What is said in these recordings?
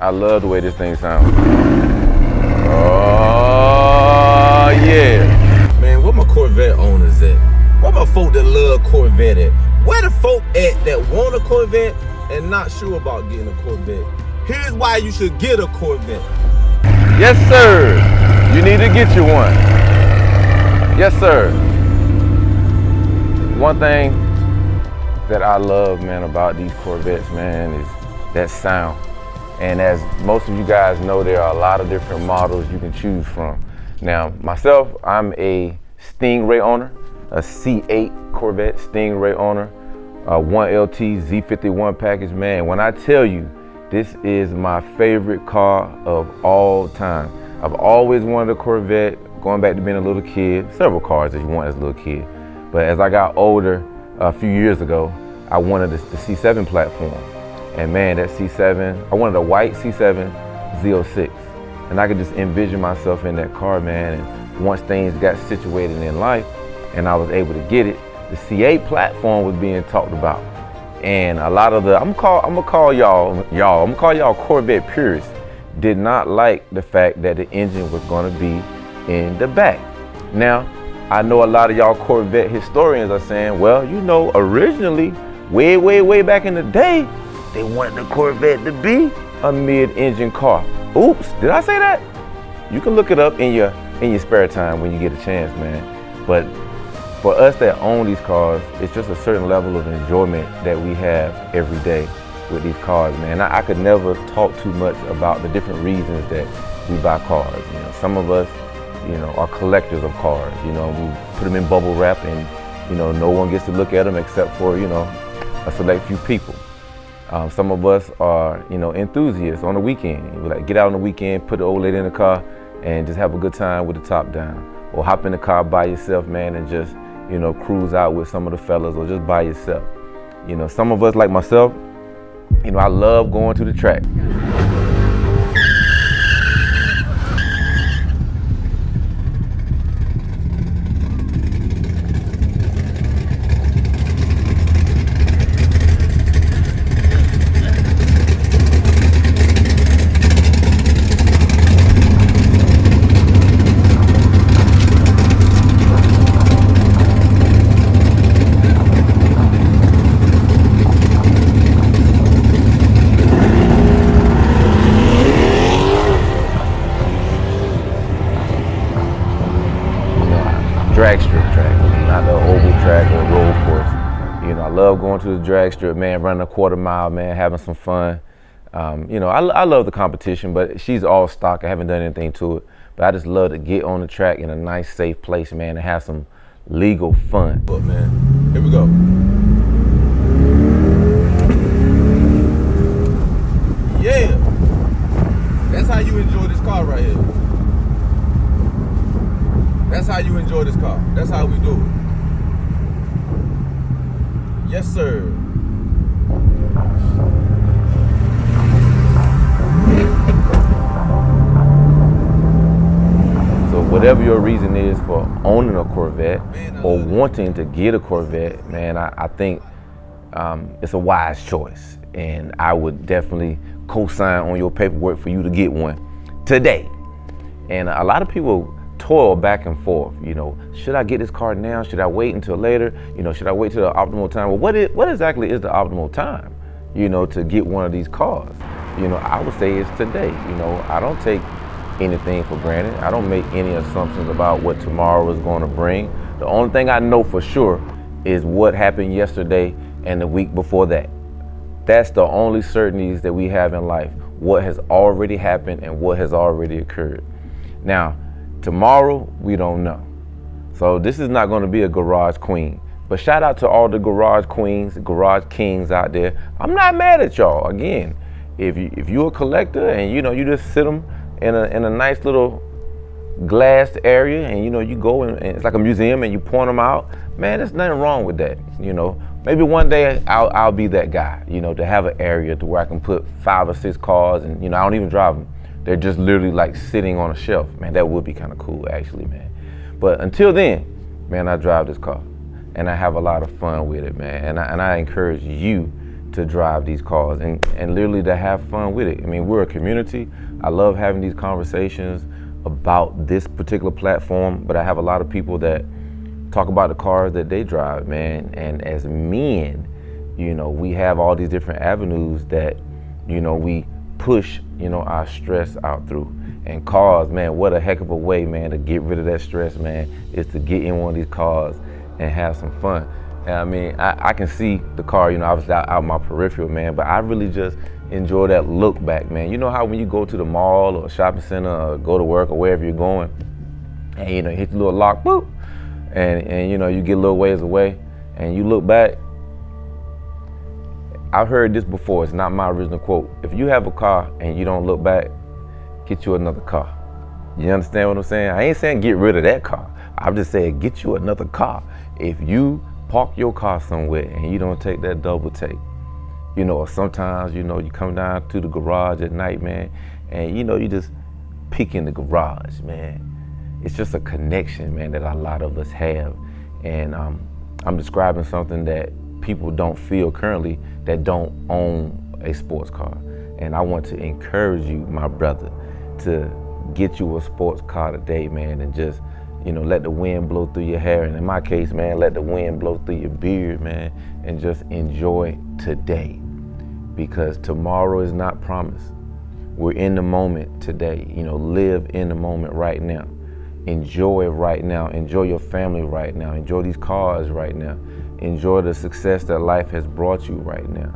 I love the way this thing sounds. Oh, yeah. Man, where my Corvette owners at? Where my folk that love Corvette at? Where the folk at that want a Corvette and not sure about getting a Corvette? Here's why you should get a Corvette. Yes, sir. You need to get you one. Yes, sir. One thing that I love, man, about these Corvettes, man, is that sound. And as most of you guys know, there are a lot of different models you can choose from. Now, myself, I'm a Stingray owner, a C8 Corvette Stingray owner, a 1LT Z51 package. Man, when I tell you, this is my favorite car of all time. I've always wanted a Corvette, going back to being a little kid, several cars that you want as a little kid. But as I got older, a few years ago, I wanted the C7 platform. And man, that C7, I wanted a white C7 Z06. And I could just envision myself in that car, man. And once things got situated in life and I was able to get it, the C8 platform was being talked about. And a lot of the, I'm gonna call y'all Corvette purists, did not like the fact that the engine was gonna be in the back. Now, I know a lot of y'all Corvette historians are saying, well, you know, originally, way back in the day, they wanted the Corvette to be a mid-engine car. Oops, did I say that? You can look it up in your spare time when you get a chance, man. But for us that own these cars, it's just a certain level of enjoyment that we have every day with these cars, man. I could never talk too much about the different reasons that we buy cars. You know, some of us, you know, are collectors of cars. You know, we put them in bubble wrap and, you know, no one gets to look at them except for, you know, a select few people. Some of us are, you know, enthusiasts on the weekend. We like get out on the weekend, put the old lady in the car and just have a good time with the top down. Or hop in the car by yourself, man, and just, you know, cruise out with some of the fellas or just by yourself. You know, some of us like myself, you know, I love going to the track. Drag strip track, not the oval track or road course. You know, I love going to the drag strip, man, running a quarter mile, man, having some fun. You know, I love the competition, but she's all stock. I haven't done anything to it. But I just love to get on the track in a nice, safe place, man, and have some legal fun. Look, man, here we go. Yeah, that's how you enjoy this car right here. That's how you enjoy this car. That's how we do it. Yes, sir. So whatever your reason is for owning a Corvette or wanting to get a Corvette, man, I think it's a wise choice. And I would definitely co-sign on your paperwork for you to get one today. And a lot of people toil back and forth, you know, should I get this car now? Should I wait until later? You know, should I wait till the optimal time? Well, what exactly is the optimal time, you know, to get one of these cars? You know, I would say it's today. You know, I don't take anything for granted. I don't make any assumptions about what tomorrow is going to bring. The only thing I know for sure is what happened yesterday and the week before that. That's the only certainties that we have in life, what has already happened and what has already occurred. Now, tomorrow, we don't know. So this is not going to be a garage queen. But shout out to all the garage queens, garage kings out there. I'm not mad at y'all. Again, if you're a collector and you know you just sit them in a nice little glassed area and you know you go and it's like a museum and you point them out, man, there's nothing wrong with that. You know, maybe one day I'll be that guy. You know, to have an area to where I can put 5 or 6 cars and you know I don't even drive them. They're just literally like sitting on a shelf. Man, that would be kind of cool actually, man. But until then, man, I drive this car and I have a lot of fun with it, man. And I encourage you to drive these cars and literally to have fun with it. I mean, we're a community. I love having these conversations about this particular platform, but I have a lot of people that talk about the cars that they drive, man. And as men, you know, we have all these different avenues that, you know, we push, you know, our stress out through. And cars, man, what a heck of a way, man, to get rid of that stress, man, is to get in one of these cars and have some fun. And I mean, I can see the car, you know, obviously out my peripheral, man, but I really just enjoy that look back, man. You know how when you go to the mall or shopping center or go to work or wherever you're going, and, you know, you hit the little lock, boop, and you know, you get a little ways away, and you look back. I've heard this before, it's not my original quote. If you have a car and you don't look back, get you another car. You understand what I'm saying? I ain't saying get rid of that car. I'm just saying get you another car. If you park your car somewhere and you don't take that double take, you know, or sometimes, you know, you come down to the garage at night, man, and you know, you just peek in the garage, man. It's just a connection, man, that a lot of us have. And I'm describing something that people don't feel currently that don't own a sports car. And I want to encourage you, my brother, to get you a sports car today, man, and just, you know, let the wind blow through your hair. And in my case, man, let the wind blow through your beard, man, and just enjoy today, because tomorrow is not promised. We're in the moment today. You know, live in the moment right now. Enjoy right now. Enjoy your family right now. Enjoy these cars right now. Enjoy the success that life has brought you right now.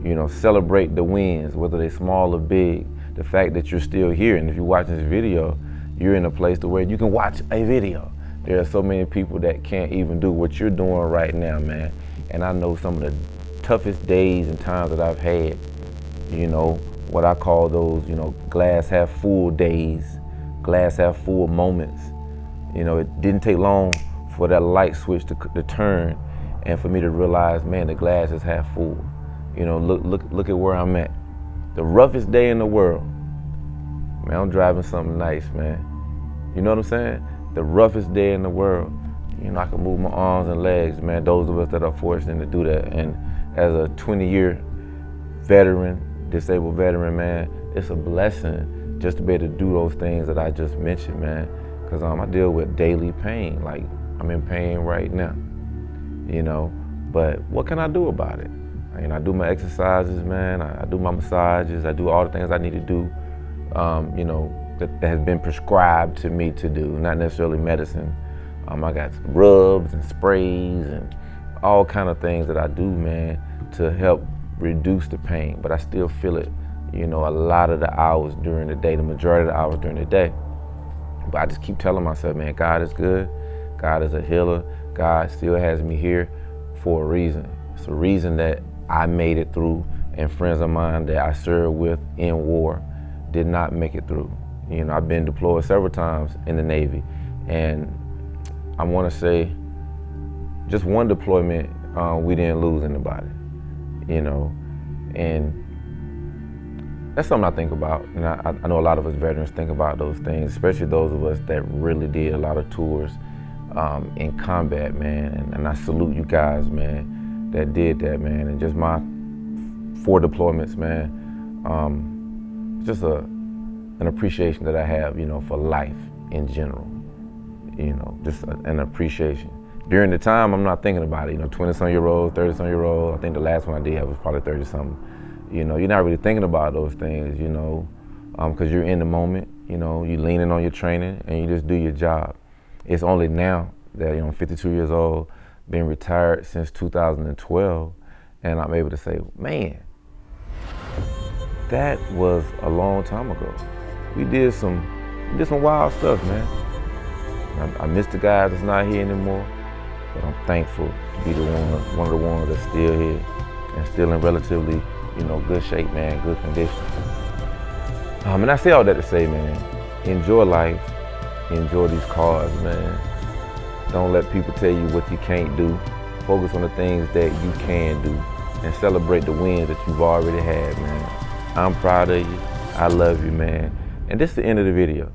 You know, celebrate the wins, whether they're small or big. The fact that you're still here, and if you're watching this video, you're in a place to where you can watch a video. There are so many people that can't even do what you're doing right now, man. And I know some of the toughest days and times that I've had, you know, what I call those, you know, glass half full days, glass half full moments. You know, it didn't take long for that light switch to turn and for me to realize, man, the glass is half full. You know, look at where I'm at. The roughest day in the world, man, I'm driving something nice, man. You know what I'm saying? The roughest day in the world, you know, I can move my arms and legs, man. Those of us that are fortunate to do that. And as a 20-year veteran, disabled veteran, man, it's a blessing just to be able to do those things that I just mentioned, man. Because I deal with daily pain. Like, I'm in pain right now, you know. But what can I do about it? You know, I do my exercises, man. I do my massages. I do all the things I need to do, you know, that has been prescribed to me to do, not necessarily medicine. I got rubs and sprays and all kind of things that I do, man, to help reduce the pain. But I still feel it, you know, a lot of the hours during the day, the majority of the hours during the day. But I just keep telling myself, man, God is good. God is a healer. God still has me here for a reason. It's a reason that I made it through, and friends of mine that I served with in war did not make it through. You know, I've been deployed several times in the Navy, and I want to say just one deployment, we didn't lose anybody, you know, and that's something I think about. And I know a lot of us veterans think about those things, especially those of us that really did a lot of tours in combat, man, and I salute you guys, man, that did that, man. And just my 4 deployments, man, just an appreciation that I have, you know, for life in general, you know, just an appreciation. During the time, I'm not thinking about it, you know, 20-some-year-old, 30-some-year-old. I think the last one I did have was probably 30-something. You know, you're not really thinking about those things, you know, because you're in the moment, you know, you're leaning on your training and you just do your job. It's only now that, you know, I'm 52 years old, been retired since 2012, and I'm able to say, man, that was a long time ago. We did some wild stuff, man. I miss the guys that's not here anymore, but I'm thankful to be one of the ones that's still here and still in relatively, you know, good shape, man, good condition. And I say all that to say, man, enjoy life, enjoy these cars, man. Don't let people tell you what you can't do. Focus on the things that you can do and celebrate the wins that you've already had, man. I'm proud of you. I love you, man. And this is the end of the video.